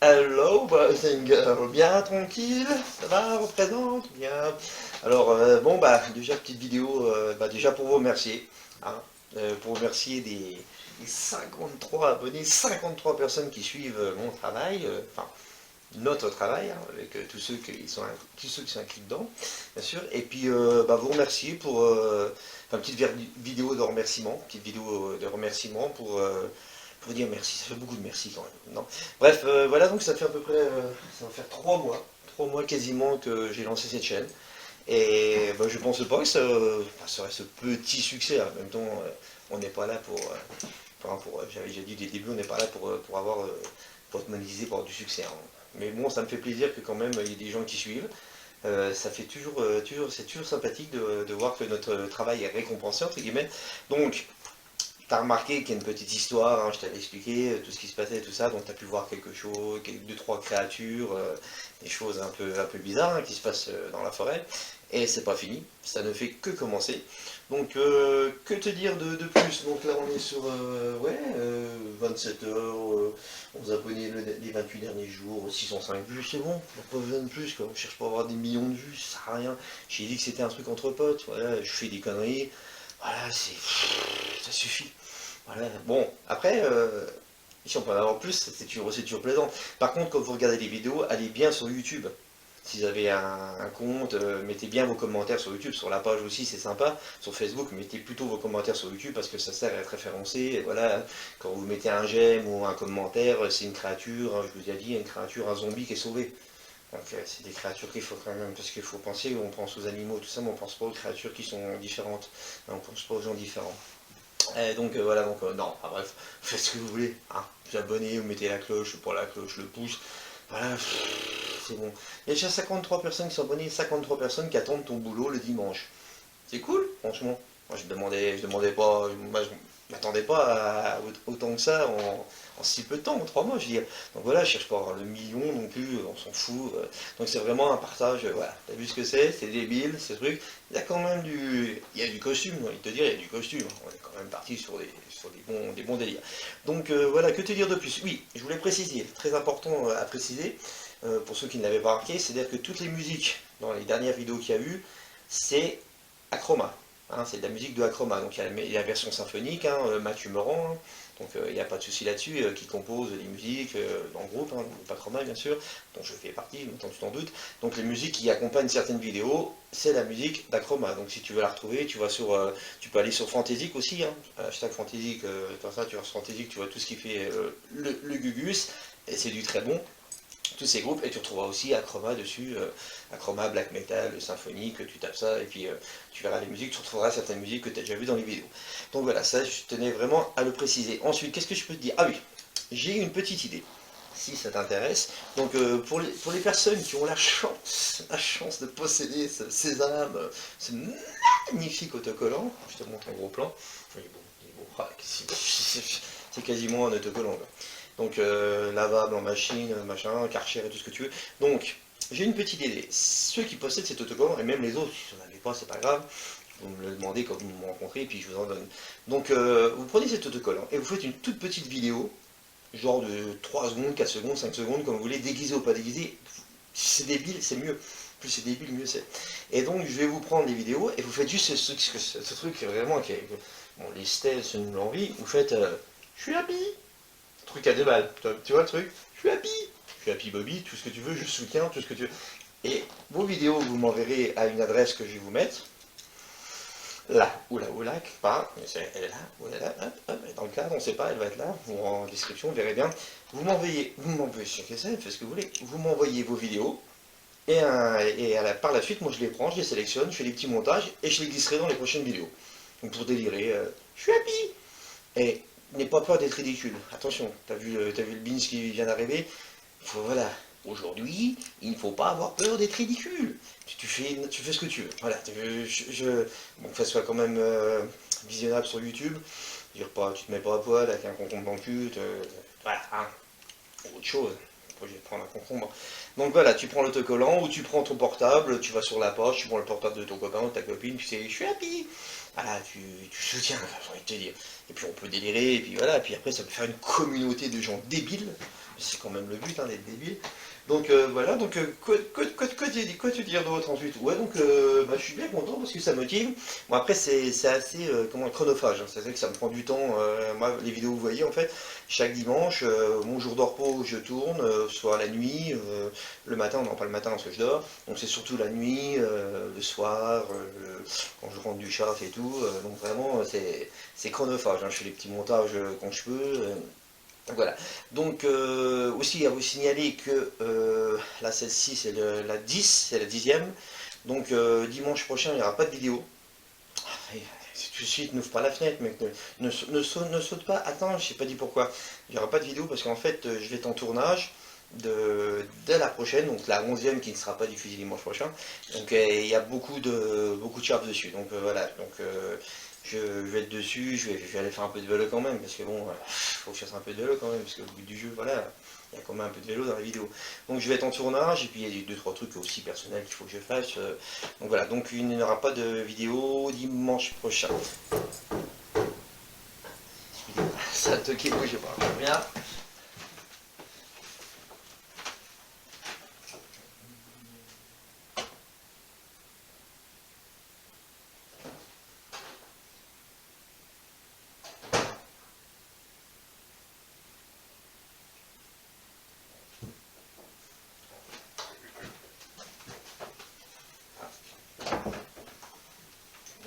Hello, boys and girls, bien tranquille, ça va, représente, bien. Alors, bon, déjà, petite vidéo, déjà pour vous remercier, hein, pour remercier des 53 abonnés, 53 personnes qui suivent mon travail, enfin, notre travail, hein, avec tous ceux qui sont inclus dedans, bien sûr, et puis vous remercier pour, enfin, vidéo de remerciement, petite vidéo de remerciement pour dire merci, ça fait beaucoup de merci quand même. Non. Bref, voilà, donc ça fait à peu près, ça va faire 3 mois quasiment que j'ai lancé cette chaîne. Et je pense pas que ça aurait ce petit succès. En même temps, on n'est pas là j'avais déjà dit dès le début, on n'est pas là pour être monétisé pour avoir du succès, hein. Mais bon, ça me fait plaisir que quand même il y ait des gens qui suivent. Ça fait c'est toujours sympathique de voir que notre travail est récompensé entre guillemets. Donc, t'as remarqué qu'il y a une petite histoire, hein, je t'avais expliqué tout ce qui se passait, tout ça, donc t'as pu voir quelque chose, deux, trois créatures, des choses un peu bizarres, hein, qui se passent dans la forêt. Et c'est pas fini, ça ne fait que commencer. Donc que te dire de plus? Donc là on est sur 27 heures, 11 abonnés les 28 derniers jours, 605 vues, c'est bon, on n'a pas besoin de plus, quoi. On cherche pas à avoir des millions de vues, ça sert à rien. J'ai dit que c'était un truc entre potes, voilà, je fais des conneries, voilà, ça suffit. Voilà. Bon, après, si on peut en avoir plus, c'est toujours plaisant. Par contre, quand vous regardez les vidéos, allez bien sur YouTube. Si vous avez un compte, mettez bien vos commentaires sur YouTube. Sur la page aussi, c'est sympa. Sur Facebook, mettez plutôt vos commentaires sur YouTube parce que ça sert à être référencé. Et voilà, quand vous mettez un j'aime ou un commentaire, c'est une créature, hein, je vous ai dit, une créature, un zombie qui est sauvé. Donc c'est des créatures qu'il faut quand même, parce qu'il faut penser, on pense aux animaux, tout ça, mais on pense pas aux créatures qui sont différentes. On pense pas aux gens différents. Donc voilà, donc non, bref, faites ce que vous voulez, hein. Vous abonnez, vous mettez la cloche, pour la cloche, le pouce, voilà, c'est bon. Il y a déjà 53 personnes qui sont abonnées, 53 personnes qui attendent ton boulot le dimanche. C'est cool, franchement. Moi je demandais pas, moi je m'attendais pas à autant que ça en si peu de temps, en 3 mois, je veux dire. Donc voilà, je cherche pas à avoir le million non plus, on s'en fout. Donc c'est vraiment un partage, voilà. T'as vu ce que c'est débile, ce truc. Il y a quand même il y a du costume, j'ai envie de te dire, il y a du costume. On est quand même parti sur des bons délires. Donc voilà, que te dire de plus? Oui, je voulais préciser, très important à préciser, pour ceux qui ne l'avaient pas remarqué, c'est-à-dire que toutes les musiques dans les dernières vidéos qu'il y a eu, c'est Acroma, hein, c'est de la musique de Acroma. Donc il y a la version symphonique, hein, Mathieu Morand, hein, donc il n'y a pas de souci là-dessus, qui compose les musiques dans le groupe, hein, pas Acroma bien sûr, dont je fais partie, maintenant tu t'en doutes. Donc les musiques qui accompagnent certaines vidéos, c'est la musique d'Acroma. Donc si tu veux la retrouver, tu peux aller sur Fantaisic aussi, hein, hashtag Fantaisic, comme ça tu vas sur Fantaisic, tu vois tout ce qui fait le Gugus, et c'est du très bon tous ces groupes, et tu retrouveras aussi Acroma dessus, Acroma, Black Metal, Symphonique, tu tapes ça, et puis tu verras les musiques, tu retrouveras certaines musiques que tu as déjà vues dans les vidéos. Donc voilà, ça je tenais vraiment à le préciser. Ensuite, qu'est-ce que je peux te dire? Ah oui, j'ai une petite idée, si ça t'intéresse. Donc pour les personnes qui ont la chance de posséder ce sésame, ce magnifique autocollant, je te montre un gros plan, oui, bon, c'est quasiment un autocollant, quoi. Donc lavable en machine, machin, Karcher et tout ce que tu veux. Donc j'ai une petite idée. Ceux qui possèdent cet autocollant, et même les autres, si vous n'en avez pas, c'est pas grave, vous me le demandez quand vous me rencontrez, et puis je vous en donne. Donc vous prenez cet autocollant et vous faites une toute petite vidéo, genre de 3 secondes, 4 secondes, 5 secondes, comme vous voulez, déguisé ou pas déguisé. Si c'est débile, c'est mieux. Plus c'est débile, mieux c'est. Et donc je vais vous prendre les vidéos et vous faites juste ce truc vraiment qui est. Bon, les stèles, c'est une envie, vous faites je suis happy, truc à 2 balles, tu vois le truc? Je suis happy Bobby, tout ce que tu veux, je soutiens, tout ce que tu veux. Et vos vidéos, vous m'enverrez à une adresse que je vais vous mettre, là, ou là, quelque part, elle est là, ou elle est là, hop, hop, dans le cadre, on ne sait pas, elle va être là, ou en description, vous verrez bien. Vous m'envoyez, faites ce que vous voulez, vous m'envoyez vos vidéos, par la suite, moi je les prends, je les sélectionne, je fais des petits montages, et je les glisserai dans les prochaines vidéos. Donc pour délirer, je suis happy. Et n'aie pas peur d'être ridicule. Attention, t'as vu le Beans qui vient d'arriver. Voilà, aujourd'hui, il ne faut pas avoir peur d'être ridicule. Tu fais ce que tu veux. Voilà, bon, que ça soit quand même visionnable sur YouTube. Dire pas, tu te mets pas à poil avec un concombre dans le cul. Voilà, hein, autre chose. Je vais prendre un concombre. Donc voilà, tu prends l'autocollant ou tu prends ton portable, tu vas sur la page, tu prends le portable de ton copain ou de ta copine, tu sais, je suis happy. Voilà, tu soutiens, j'ai envie de te dire. Et puis on peut délirer, et puis voilà, et puis après ça peut faire une communauté de gens débiles, c'est quand même le but d'être débile. Donc voilà, donc quoi te dire d'autre ensuite? Ouais, donc bah, je suis bien content parce que ça motive. Bon, après, c'est assez comment, chronophage, hein. C'est vrai que ça me prend du temps. Moi, les vidéos, vous voyez, en fait, chaque dimanche, mon jour de repos, je tourne, soit la nuit, le matin, non pas le matin parce que je dors, donc c'est surtout la nuit, le soir, quand je rentre du chaf et tout. Donc vraiment, c'est chronophage, hein. Je fais des petits montages quand je peux. Voilà. Donc aussi à vous signaler que là celle-ci c'est la 10, c'est la 10e. Donc dimanche prochain il n'y aura pas de vidéo. Et, tout de suite n'ouvre pas la fenêtre, mec. Ne saute pas. Attends, je sais pas dit pourquoi. Il n'y aura pas de vidéo parce qu'en fait je vais être en tournage de la prochaine, donc la 11e qui ne sera pas diffusée dimanche prochain. Donc il y a beaucoup de charges dessus. Donc voilà. Donc je vais être dessus, je vais aller faire un peu de vélo quand même, parce que bon, faut que je fasse un peu de vélo quand même, parce qu'au bout du jeu, voilà, il y a quand même un peu de vélo dans la vidéo. Donc je vais être en tournage, et puis il y a 2-3 trucs aussi personnels qu'il faut que je fasse. Donc voilà, donc il n'y aura pas de vidéo dimanche prochain. Ça a toqué, moi je pas bien.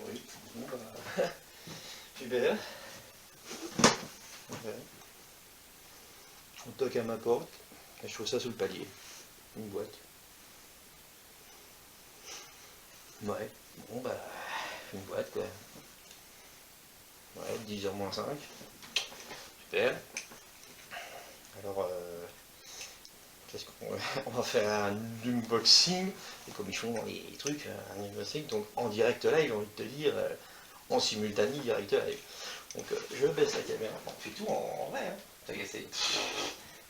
Oui, bon bah, super. Ouais. On toque à ma porte, et je trouve ça sous le palier. Une boîte. Ouais, bon bah, une boîte quoi. Ouais, 10h moins 5. Super. Alors, qu'est-ce qu'on on va faire un unboxing, et comme ils font les trucs, un unboxing, donc en direct live, j'ai envie de te dire, en simultané direct live. Donc je baisse la caméra, on fait tout en vrai, hein. Il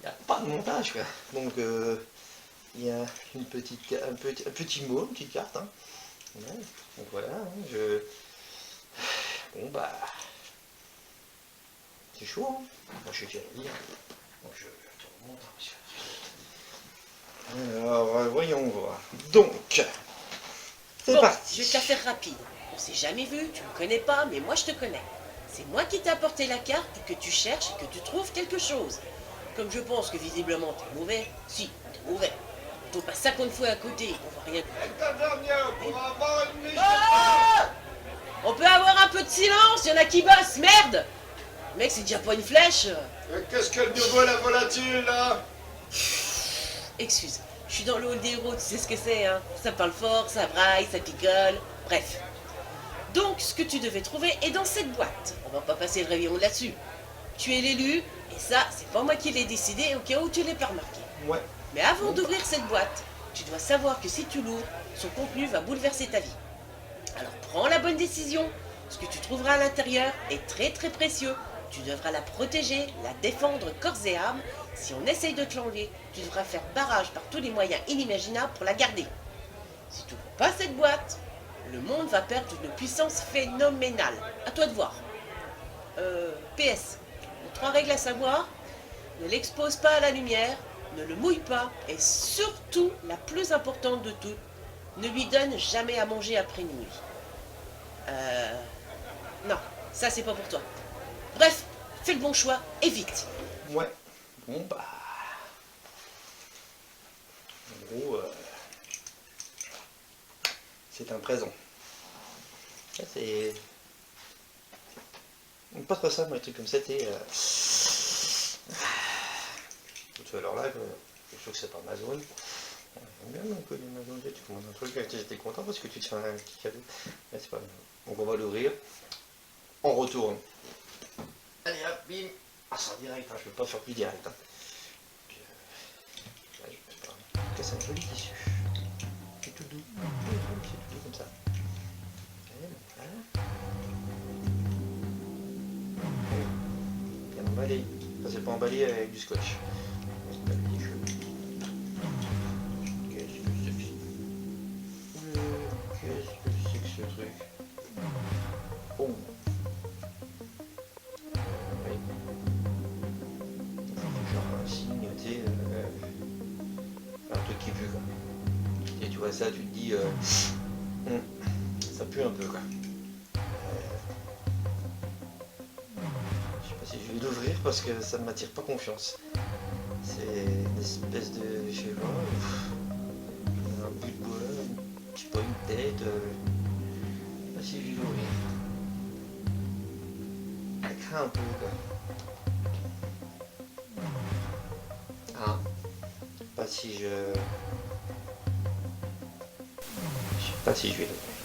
n'y a pas de montage quoi. Donc il y a un petit mot, une petite carte, hein. Ouais, donc voilà, hein, bon bah, c'est chaud, hein. Moi je suis à lire, donc je te remonte, hein, monsieur. Alors, voyons voir. Donc, c'est Bon, parti. je vais te la faire rapide. On s'est jamais vu, tu me connais pas, mais moi je te connais. C'est moi qui t'ai apporté la carte pour que tu cherches et que tu trouves quelque chose. Comme je pense que visiblement t'es mauvais, si, t'es mauvais. On passe 50 fois à côté, on voit rien. Ah, on peut avoir un peu de silence, y en a qui bossent, merde. Mec, c'est déjà pas une flèche. Qu'est-ce que le nouveau la volatile là? Excuse, je suis dans le hall des héros, tu sais ce que c'est, hein. Ça parle fort, ça braille, ça picole, bref. Donc, ce que tu devais trouver est dans cette boîte. On va pas passer le réveillon là-dessus. Tu es l'élu, et ça, c'est pas moi qui l'ai décidé au cas où tu l'aies pas remarqué. Ouais. Mais avant d'ouvrir cette boîte, tu dois savoir que si tu l'ouvres, son contenu va bouleverser ta vie. Alors prends la bonne décision. Ce que tu trouveras à l'intérieur est très très précieux. Tu devras la protéger, la défendre corps et âme. Si on essaye de te l'enlever, tu devras faire barrage par tous les moyens inimaginables pour la garder. Si tu n'ouvres pas cette boîte, le monde va perdre une puissance phénoménale. À toi de voir. PS. Les 3 règles à savoir. Ne l'expose pas à la lumière, ne le mouille pas, et surtout, la plus importante de toutes, ne lui donne jamais à manger après minuit. Non, ça c'est pas pour toi. Bref, fais le bon choix, et vite. Ouais. Bon bah. En gros, c'est un présent. Ça c'est. Pas trop ça, moi, les trucs comme ça, t'es. Alors là, je trouve que c'est pas Amazon. J'aime bien un peu l'Amazon, tu commandes un truc, j'étais content parce que tu te fais un petit cadeau. Mais c'est pas mal. Donc on va l'ouvrir. On retourne. Allez hop, bim. Ah, c'est en direct, hein, je peux pas faire plus direct. Hein. Puis, allez, c'est pas grave. C'est un joli tissu. C'est tout doux. C'est tout doux comme ça. Allez, voilà. Bien emballé. Ça c'est pas emballé avec du scotch. Qu'est-ce que c'est que ce truc? Oh. Oui. Genre signoté. truc qui pue quoi. Et tu vois ça, tu te dis ça pue un peu quoi. Je sais pas si je vais l'ouvrir parce que ça ne m'attire pas confiance. C'est une espèce de, je sais pas, un bout de bois, je sais pas, une tête. Je sais pas si je vais l'ouvrir. Elle craint un peu quoi. Ah, je sais pas si je sais pas si je vais l'ouvrir.